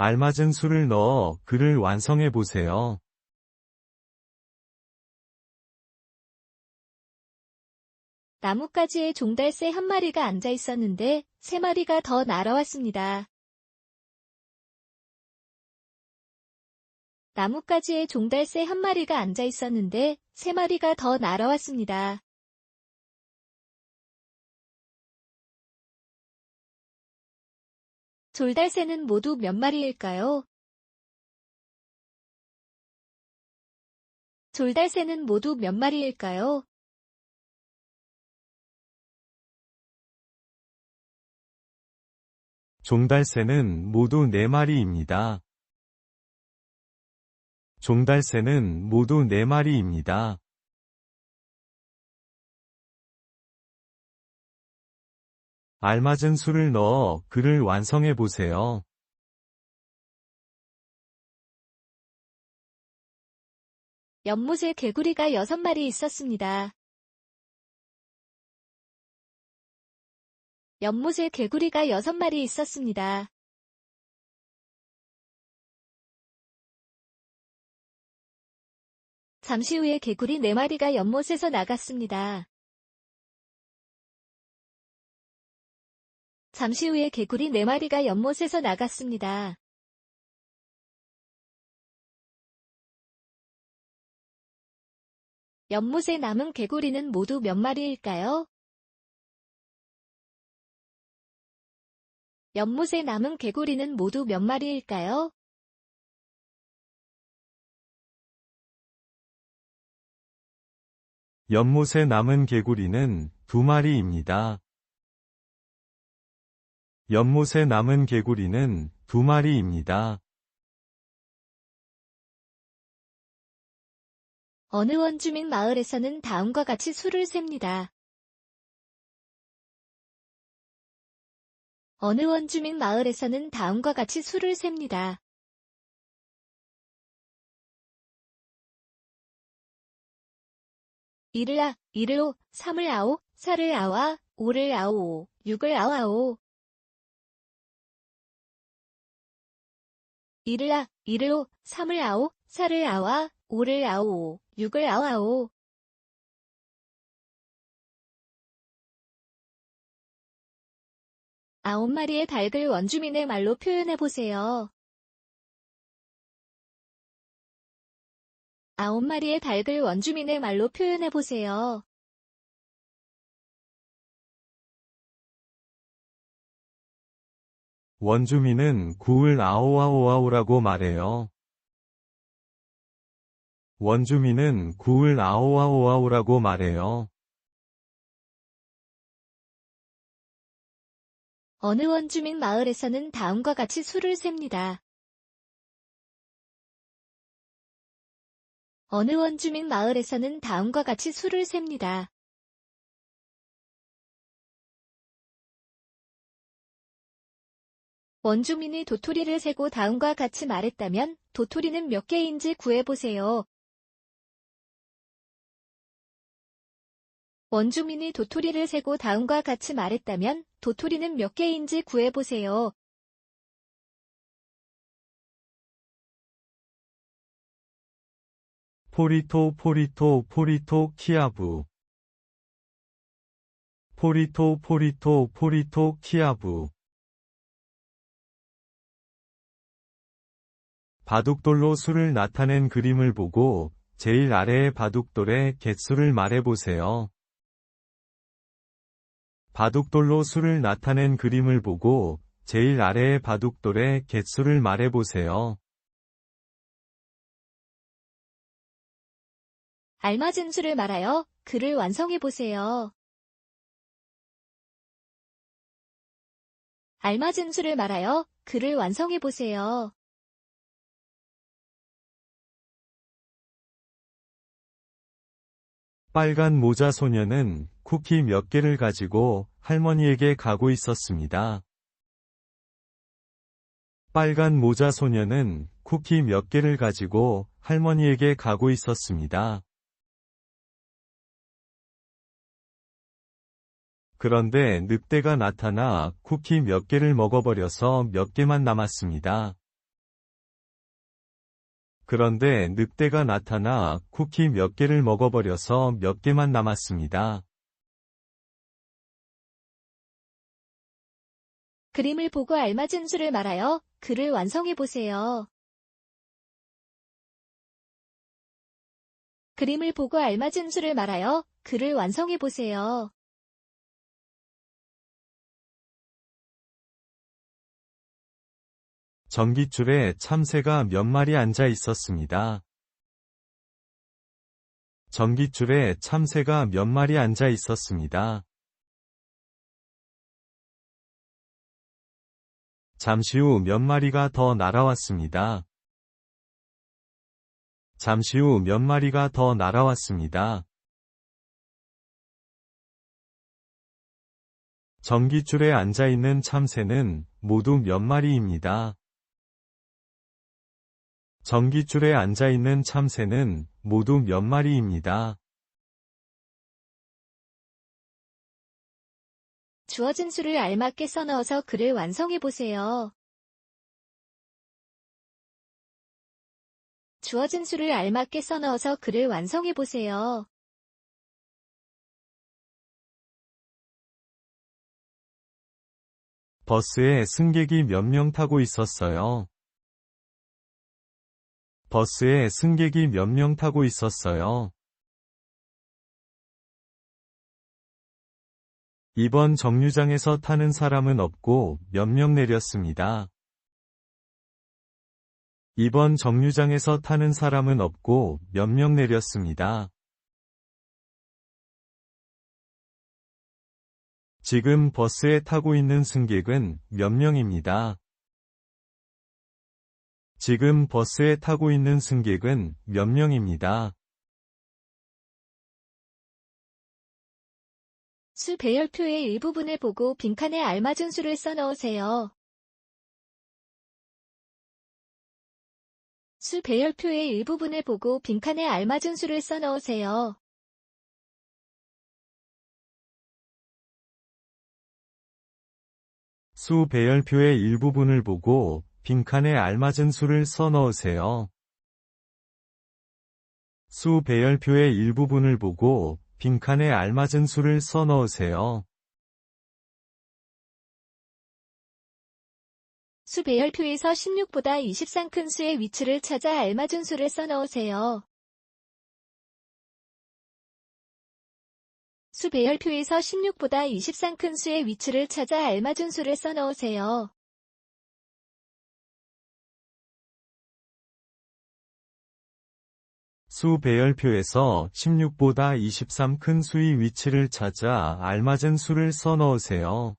알맞은 수를 넣어 글을 완성해 보세요. 나뭇가지에 종달새 한 마리가 앉아 있었는데 3마리가 더 날아왔습니다. 나뭇가지에 종달새 한 마리가 앉아 있었는데 3마리가 더 날아왔습니다. 졸달새는 모두 몇 마리일까요? 졸달새는 모두 몇 마리일까요? 종달새는 모두 4마리입니다. 종달새는 모두 4마리입니다. 알맞은 수를 넣어 글을 완성해 보세요. 연못에 개구리가 6마리 있었습니다. 연못에 개구리가 6마리 있었습니다. 잠시 후에 개구리 4마리가 연못에서 나갔습니다. 잠시 후에 개구리 4마리가 연못에서 나갔습니다. 연못에 남은 개구리는 모두 몇 마리일까요? 연못에 남은 개구리는 모두 몇 마리일까요? 연못에 남은 개구리는 2마리입니다. 연못에 남은 개구리는 2마리입니다. 어느 원주민 마을에서는 다음과 같이 수를 셉니다. 어느 원주민 마을에서는 다음과 같이 수를 셉니다. 일을 아, 일을 오, 3을 아오, 4를 아와, 5를 아오, 6을 아와오. 일을 아, 일을 오, 3을 아오, 4를 아와, 5를 아오, 6을 아와오. 9마리의 닭을 원주민의 말로 표현해보세요. 9마리의 닭을 원주민의 말로 표현해보세요. 원주민은 굴 아오아오아오라고 말해요. 원주민은 굴 아오아오아오라고 말해요. 어느 원주민 마을에서는 다음과 같이 수를 셉니다. 어느 원주민 마을에서는 다음과 같이 수를 셉니다. 원주민이 도토리를 세고 다음과 같이 말했다면 도토리는 몇 개인지 구해보세요. 원주민이 도토리를 세고 다음과 같이 말했다면 도토리는 몇 개인지 구해보세요. 포리토 포리토 포리토 키아부 포리토 포리토 포리토 키아부 바둑돌로 수를 나타낸 그림을 보고 제일 아래의 바둑돌의 개수를 말해보세요. 바둑돌로 수를 나타낸 그림을 보고 제일 아래의 바둑돌의 개수를 말해보세요. 알맞은 수를 말하여 글을 완성해보세요. 알맞은 수를 말하여 글을 완성해보세요. 빨간 모자 소녀는 쿠키 몇 개를 가지고 할머니에게 가고 있었습니다. 빨간 모자 소녀는 쿠키 몇 개를 가지고 할머니에게 가고 있었습니다. 그런데 늑대가 나타나 쿠키 몇 개를 먹어버려서 몇 개만 남았습니다. 그런데 늑대가 나타나 쿠키 몇 개를 먹어버려서 몇 개만 남았습니다. 그림을 보고 알맞은 수를 말하여 글을 완성해 보세요. 그림을 보고 알맞은 수를 말하여 글을 완성해 보세요. 전깃줄에 참새가 몇 마리 앉아 있었습니다. 전깃줄에 참새가 몇 마리 앉아 있었습니다. 잠시 후 몇 마리가 더 날아왔습니다. 잠시 후 몇 마리가 더 날아왔습니다. 전깃줄에 앉아 있는 참새는 모두 몇 마리입니다. 전깃줄에 앉아 있는 참새는 모두 몇 마리입니다. 주어진 수를 알맞게 써넣어서 글을 완성해 보세요. 주어진 수를 알맞게 써넣어서 글을 완성해 보세요. 버스에 승객이 몇 명 타고 있었어요. 버스에 승객이 몇 명 타고 있었어요. 이번 정류장에서 타는 사람은 없고 몇 명 내렸습니다. 이번 정류장에서 타는 사람은 없고 몇 명 내렸습니다. 지금 버스에 타고 있는 승객은 몇 명입니다. 지금 버스에 타고 있는 승객은 몇 명입니다. 수 배열표의 일부분을 보고 빈칸에 알맞은 수를 써넣으세요. 수 배열표의 일부분을 보고 빈칸에 알맞은 수를 써넣으세요. 수 배열표의 일부분을 보고 빈칸에 알맞은 수를 써넣으세요. 수 배열표의 일부분을 보고 빈칸에 알맞은 수를 써넣으세요. 수 배열표에서 16보다 23 큰 수의 위치를 찾아 알맞은 수를 써넣으세요. 수 배열표에서 16보다 23 큰 수의 위치를 찾아 알맞은 수를 써넣으세요. 수 배열표에서 16보다 23 큰 수의 위치를 찾아 알맞은 수를 써넣으세요.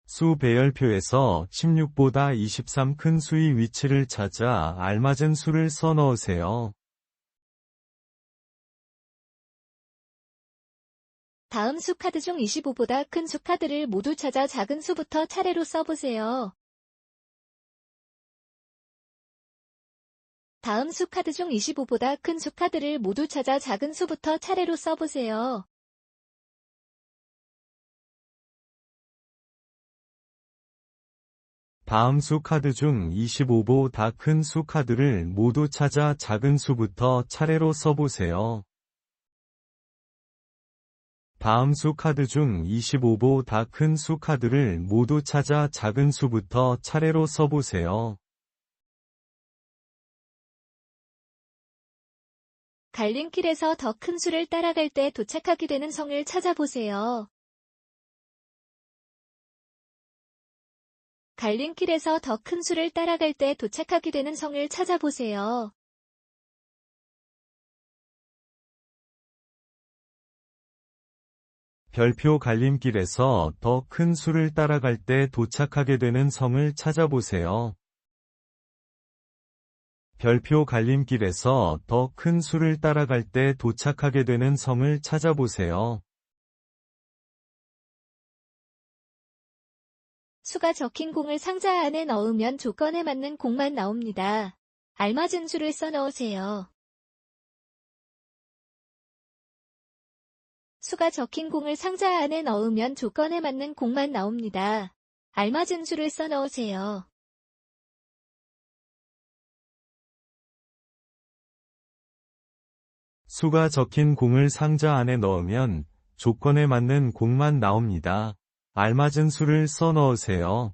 수 배열표에서 16보다 23 큰 수의 위치를 찾아 알맞은 수를 써넣으세요. 다음 수 카드 중 25보다 큰 수 카드를 모두 찾아 작은 수부터 차례로 써보세요. 다음 수 카드 중 25보다 큰 수 카드를 모두 찾아 작은 수부터 차례로 써보세요. 다음 수 카드 중 25보다 큰 수 카드를 모두 찾아 작은 수부터 차례로 써보세요. 다음 수 카드 중 25보다 큰 수 카드를 모두 찾아 작은 수부터 차례로 써보세요. 갈림길에서 더 큰 수를 따라갈 때 도착하게 되는 성을 찾아보세요. 갈림길에서 더 큰 수를 따라갈 때 도착하게 되는 성을 찾아보세요. 별표 갈림길에서 더 큰 수를 따라갈 때 도착하게 되는 성을 찾아보세요. 별표 갈림길에서 더 큰 수를 따라갈 때 도착하게 되는 성을 찾아보세요. 수가 적힌 공을 상자 안에 넣으면 조건에 맞는 공만 나옵니다. 알맞은 수를 써넣으세요. 수가 적힌 공을 상자 안에 넣으면 조건에 맞는 공만 나옵니다. 알맞은 수를 써넣으세요. 수가 적힌 공을 상자 안에 넣으면 조건에 맞는 공만 나옵니다. 알맞은 수를 써 넣으세요.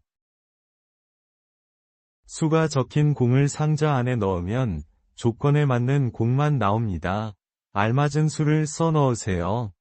수가 적힌 공을 상자 안에 넣으면 조건에 맞는 공만 나옵니다. 알맞은 수를 써 넣으세요.